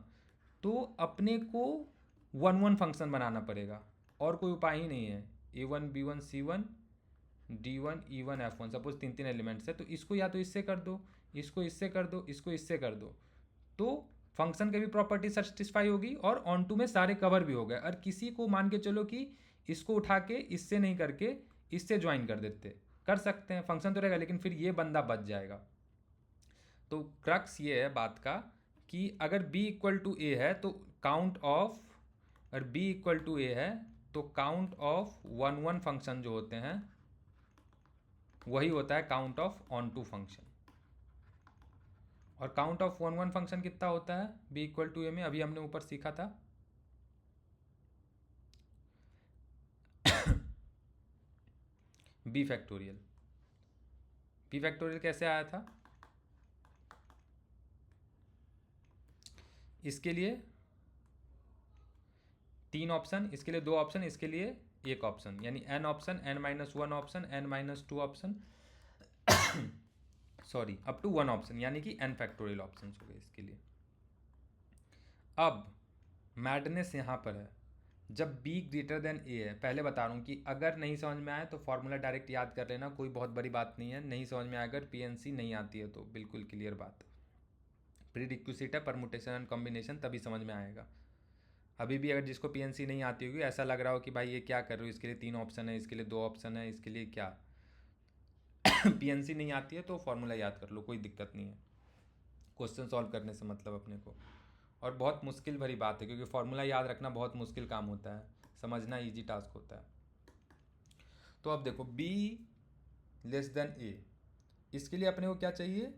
तो अपने को 1 1 फंक्शन बनाना पड़ेगा, और कोई उपाय ही नहीं है। A1 B1 C1 D1 E1 F1, suppose 3 elements है, तो इसको या तो इससे कर दो, इसको इससे कर दो, इसको इससे कर दो, तो फंक्शन की भी प्रॉपर्टी सेटिस्फाई होगी और ऑन टू में सारे कवर भी हो गए। और किसी को मान के चलो कि इसको उठा के इससे नहीं करके इससे ज्वाइन कर देते, कर सकते हैं, फंक्शन तो रहेगा, लेकिन फिर ये बंदा बच जाएगा। तो क्रक्स ये है बात का कि अगर b इक्वल टू ए है तो काउंट ऑफ, अगर b इक्वल टू ए है तो काउंट ऑफ 1 1 फंक्शन जो होते हैं वही होता है count of onto function. और काउंट ऑफ 1 1 फंक्शन कितना होता है b इक्वल टू ए में, अभी हमने ऊपर सीखा था b फैक्टोरियल। b फैक्टोरियल कैसे आया था? इसके लिए 3 ऑप्शन, इसके लिए 2 ऑप्शन, इसके लिए 1 ऑप्शन, यानी n option, n-1 option, n-2 option sorry up to 1 option, यानी कि n फैक्टोरियल ऑप्शन हो गए इसके लिए। अब मैडनेस यहाँ पर है, जब b ग्रेटर देन a है, पहले बता रहा हूँ कि अगर नहीं समझ में आए तो फॉर्मूला डायरेक्ट याद कर लेना, कोई बहुत बड़ी बात नहीं है। नहीं समझ में आए अगर PNC नहीं आती है तो बिल्कुल क्लियर बात, प्री रिक्विजिट है परमुटेशन एंड कॉम्बिनेशन, तभी समझ में आएगा। अभी भी अगर जिसको PNC नहीं आती होगी, ऐसा लग रहा हो कि भाई ये क्या कर रहे हो, इसके लिए 3 ऑप्शन है, इसके लिए 2 ऑप्शन है, इसके लिए क्या, पीएनसी नहीं आती है तो फॉर्मूला याद कर लो, कोई दिक्कत नहीं है, क्वेश्चन सॉल्व करने से मतलब अपने को। और बहुत मुश्किल भरी बात है क्योंकि फॉर्मूला याद रखना बहुत मुश्किल काम होता है, समझना इजी टास्क होता है। तो अब देखो b लेस देन a, इसके लिए अपने को क्या चाहिए,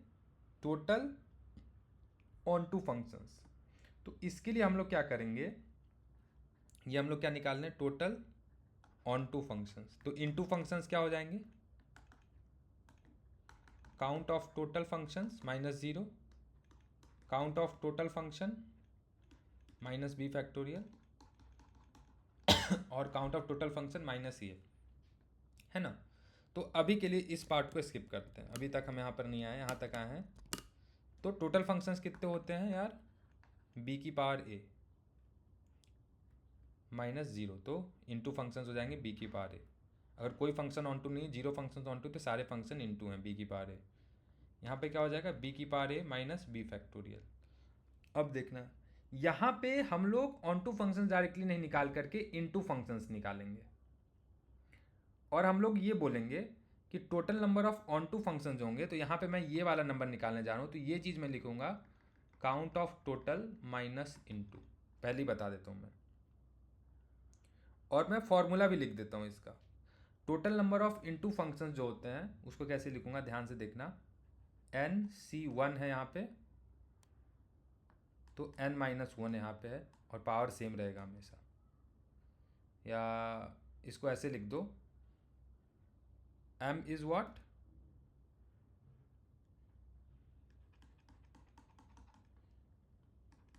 टोटल ऑन टू फंक्शंस। तो इसके लिए हम लोग क्या करेंगे, ये हम लोग क्या निकालने, टोटल ऑन टू फंक्शंस। तो इन टू फंक्शंस क्या हो जाएंगे, count of total functions minus zero, count of total function minus B factorial, और count of total function minus ये, है ना। तो अभी के लिए इस पार्ट को स्किप करते हैं, अभी तक हम यहाँ पर नहीं आए, यहाँ तक आए हैं। तो टोटल फंक्शंस कितने होते हैं यार, b की पावर a माइनस जीरो, तो इंटू फंक्शंस हो जाएंगे b की पावर a। अगर कोई फंक्शन ऑन टू नहीं, जीरो फंक्शन ऑन टू, तो सारे फंक्शन इंटू हैं b की पावर a। यहाँ पे क्या हो जाएगा, b की power a minus B factorial. अब देखना, यहाँ पे हम लोग ऑन टू फंक्शन डायरेक्टली नहीं निकाल करके इनटू फंक्शंस निकालेंगे, और हम लोग ये बोलेंगे कि total number of onto functions होंगे। तो यहाँ पे मैं ये वाला नंबर निकालने जा रहा हूँ, तो ये चीज़ मैं लिखूंगा count of total minus into, पहले ही बता देता हूँ मैं, और मैं फॉर्मूला भी लिख देता हूँ इसका। Total number of into functions जो होते हैं उसको कैसे लिखूंगा, ध्यान से देखना, n(c)(1) है यहाँ पे, तो n-1 यहाँ पे है, और पावर सेम रहेगा हमेशा, या इसको ऐसे लिख दो, m इज व्हाट,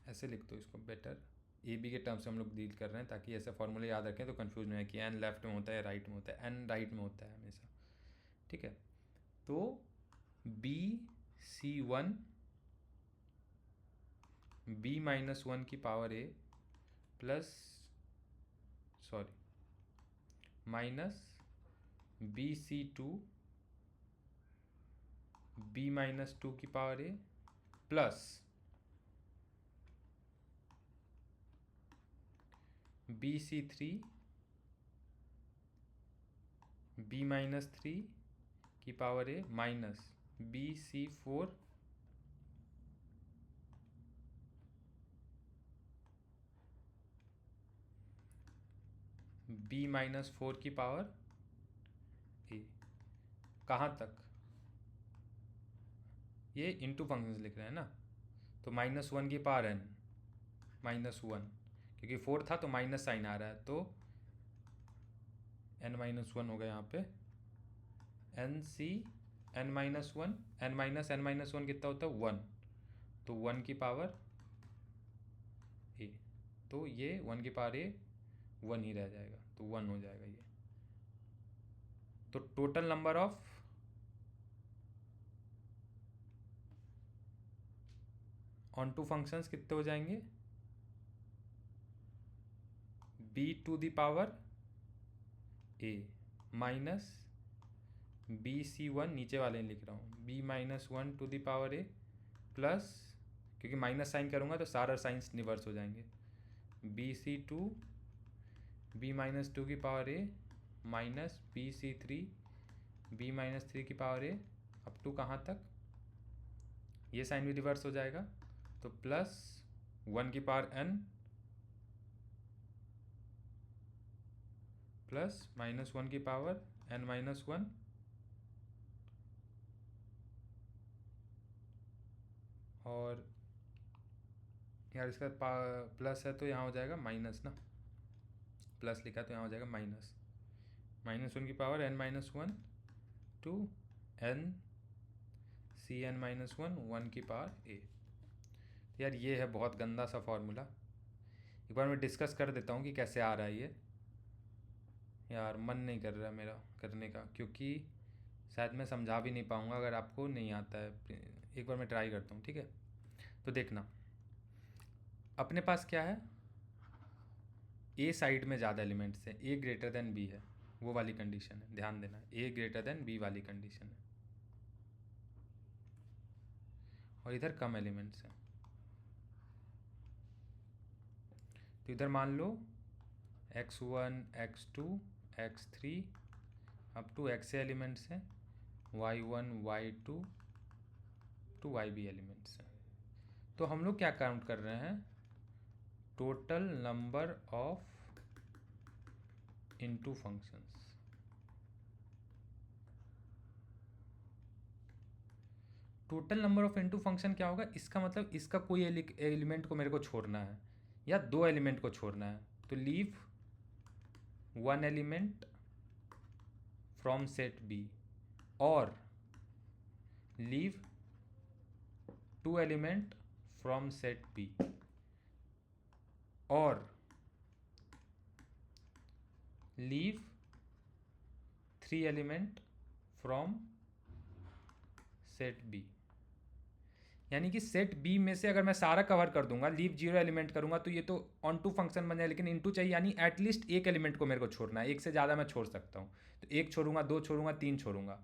ऐसे लिख दो इसको बेटर, ए बी के टर्म से हम लोग डील कर रहे हैं ताकि ऐसे फॉर्मूले याद रखें तो कंफ्यूज नहीं है कि n लेफ्ट में होता है राइट में होता है, n राइट में होता है हमेशा, ठीक है। तो b(c)(1) b-1 की power a plus minus b(c)(2) b-2 की power a plus b(c)(3) b-3 की power a minus b(c)(4) b-4 की पावर a। कहाँ तक, ये इंटू फंक्शन लिख रहे हैं ना, तो -1 की पावर n -1, क्योंकि 4 था तो माइनस साइन आ रहा है, तो n-1 होगा यहाँ पे, n(c)(n-1), n-(n-1) कितना होता है 1, तो 1 की पावर a, तो ये 1 की पावर a 1 ही रह जाएगा, तो 1 हो जाएगा ये। तो total number of onto functions कितने हो जाएंगे, b⁴ a माइनस b(c)(1), नीचे वाले लिख रहा हूँ, b-1 a प्लस, क्योंकि माइनस साइन करूँगा तो सारा साइंस रिवर्स हो जाएंगे, b(c)(2) b-2 की power a minus b(c)(3) b-3 की पावर a, अप टू कहाँ तक, ये साइन भी रिवर्स हो जाएगा, तो प्लस 1 की पावर n प्लस -1 की पावर n-1, और यार इसका प्लस है तो यहाँ हो जाएगा माइनस ना, प्लस लिखा तो यहाँ हो जाएगा माइनस, -1 की पावर n-1 टू n(c)(n-1) 1 की पावर a। यार ये है बहुत गंदा सा फॉर्मूला, एक बार मैं डिस्कस कर देता हूँ कि कैसे आ रहा है ये। यार मन नहीं कर रहा मेरा करने का, क्योंकि शायद मैं समझा भी नहीं पाऊँगा अगर आपको नहीं आता है, एक बार मैं ट्राई करता हूँ, ठीक है। तो देखना, अपने पास क्या है, ए साइड में ज़्यादा एलिमेंट्स हैं, ए ग्रेटर देन बी है, वो वाली कंडीशन है, ध्यान देना, ए ग्रेटर देन बी वाली कंडीशन है, और इधर कम एलिमेंट्स हैं। तो इधर मान लो x1 x2 x3 up to x elements हैं, y1 y2 टू y भी एलिमेंट्स हैं। तो हम लोग क्या काउंट कर रहे हैं, total number of into functions. Total number of into function क्या होगा, इसका मतलब इसका कोई एलिमेंट को मेरे को छोड़ना है या दो एलिमेंट को छोड़ना है, तो leave one element from set b और leave two element from set b और leave three element from set b. यानी कि सेट बी में से अगर मैं सारा कवर कर दूंगा, लीव जीरो एलिमेंट करूंगा, तो ये तो ऑन टू फंक्शन बन जाए, लेकिन इनटू चाहिए, यानी एटलीस्ट एक एलिमेंट को मेरे को छोड़ना है। एक से ज़्यादा मैं छोड़ सकता हूँ, तो एक छोड़ूंगा, दो छोड़ूंगा, तीन छोड़ूंगा।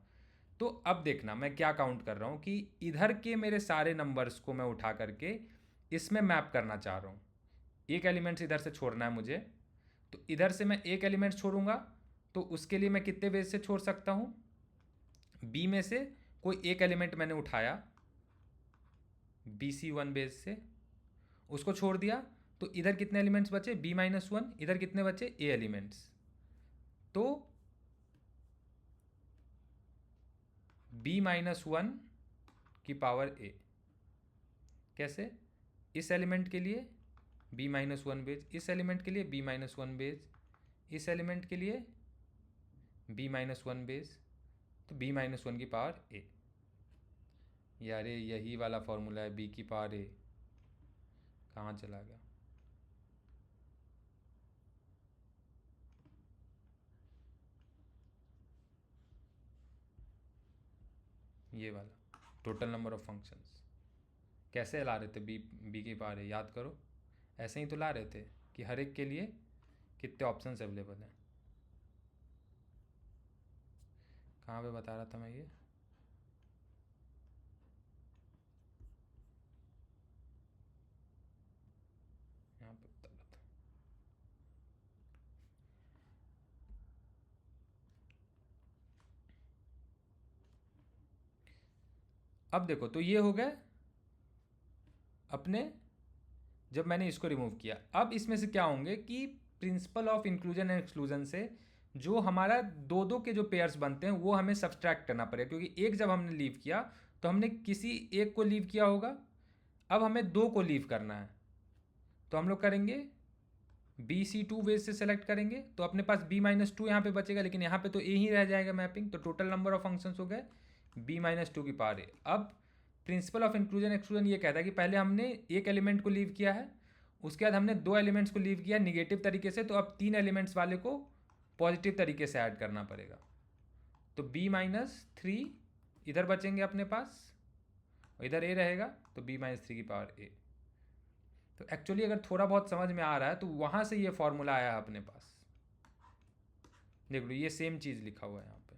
तो अब देखना मैं क्या काउंट कर रहा हूँ कि इधर के मेरे सारे नंबर्स को मैं उठा करके इसमें मैप करना चाह रहा हूँ। एक एलिमेंट्स इधर से छोड़ना है मुझे, तो इधर से मैं एक एलिमेंट छोड़ूंगा, तो उसके लिए मैं कितने वेज से छोड़ सकता हूँ, बी में से कोई एक एलिमेंट मैंने उठाया BC1 बेस से, उसको छोड़ दिया, तो इधर कितने एलिमेंट्स बचे, B-1, इधर कितने बचे, A एलिमेंट्स। तो B-1 की पावर A। कैसे, इस एलिमेंट के लिए B-1 बेस, इस एलिमेंट के लिए B-1 बेस, इस एलिमेंट के लिए B-1 बेस, तो B-1 की पावर A। यार यही वाला फॉर्मूला है, B की पावर A कहाँ चला गया, ये वाला टोटल नंबर ऑफ फंक्शंस। कैसे ला रहे थे बी की पावर A, याद करो, ऐसे ही तो ला रहे थे कि हर एक के लिए कितने ऑप्शंस अवेलेबल हैं। कहाँ पे बता रहा था मैं, ये यहाँ पे बता रहा था। अब देखो, तो ये हो गए अपने, जब मैंने इसको रिमूव किया, अब इसमें से क्या होंगे कि principle of inclusion and exclusion से जो हमारा दो दो के जो पेयर्स बनते हैं वो हमें सब्सट्रैक्ट करना पड़ेगा, क्योंकि एक जब हमने लीव किया तो हमने किसी एक को लीव किया होगा, अब हमें दो को लीव करना है, तो हम लोग करेंगे BC2 वेज से सेलेक्ट करेंगे, तो अपने पास B-2 यहाँ पे बचेगा, लेकिन यहाँ पे तो A ही रह जाएगा मैपिंग, तो टोटल नंबर ऑफ फंक्शंस हो गए B-2 की पावर A। अब प्रिंसिपल ऑफ इंक्लूजन एक्सक्लूजन ये कहता है कि पहले हमने एक एलिमेंट को लीव किया है, उसके बाद हमने दो एलिमेंट्स को लीव किया निगेटिव तरीके से, तो अब तीन एलिमेंट्स वाले को पॉजिटिव तरीके से ऐड करना पड़ेगा, तो B-3 इधर बचेंगे अपने पास, और इधर A रहेगा, तो B-3 की पावर A। तो एक्चुअली अगर थोड़ा बहुत समझ में आ रहा है तो वहाँ से ये फॉर्मूला आया है अपने पास। देख लो ये सेम चीज़ लिखा हुआ है यहाँ पे।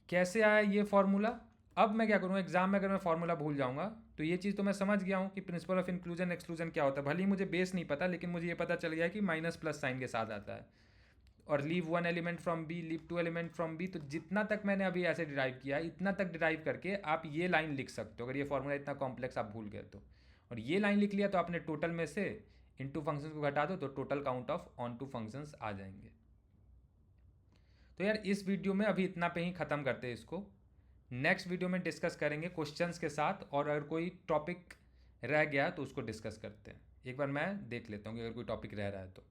कैसे आया ये फॉर्मूला, अब मैं क्या करूँगा, एग्जाम में अगर मैं फॉर्मूला भूल जाऊँगा तो ये चीज़ तो मैं समझ गया हूँ कि प्रिंसिपल ऑफ इंक्लूजन एक्सक्लूजन क्या होता है, भले ही मुझे बेस नहीं पता, लेकिन मुझे ये पता चल गया कि माइनस प्लस साइन के साथ आता है। और leave one element from B, leave two element from B, तो जितना तक मैंने अभी ऐसे डिराइव किया है इतना तक डिराइव करके आप ये लाइन लिख सकते हो, अगर ये फॉर्मूला इतना कॉम्प्लेक्स आप भूल गए तो। और ये लाइन लिख लिया तो आपने टोटल में से इनटू फंक्शंस को घटा दो तो total count of onto functions आ जाएंगे। तो यार इस वीडियो में अभी इतना पे ही ख़त्म करते हैं इसको, नेक्स्ट वीडियो में डिस्कस करेंगे क्वेश्चंस के साथ, और अगर कोई टॉपिक रह गया तो उसको डिस्कस करते हैं। एक बार मैं देख लेता हूँ कि अगर कोई टॉपिक रह रहा है तो।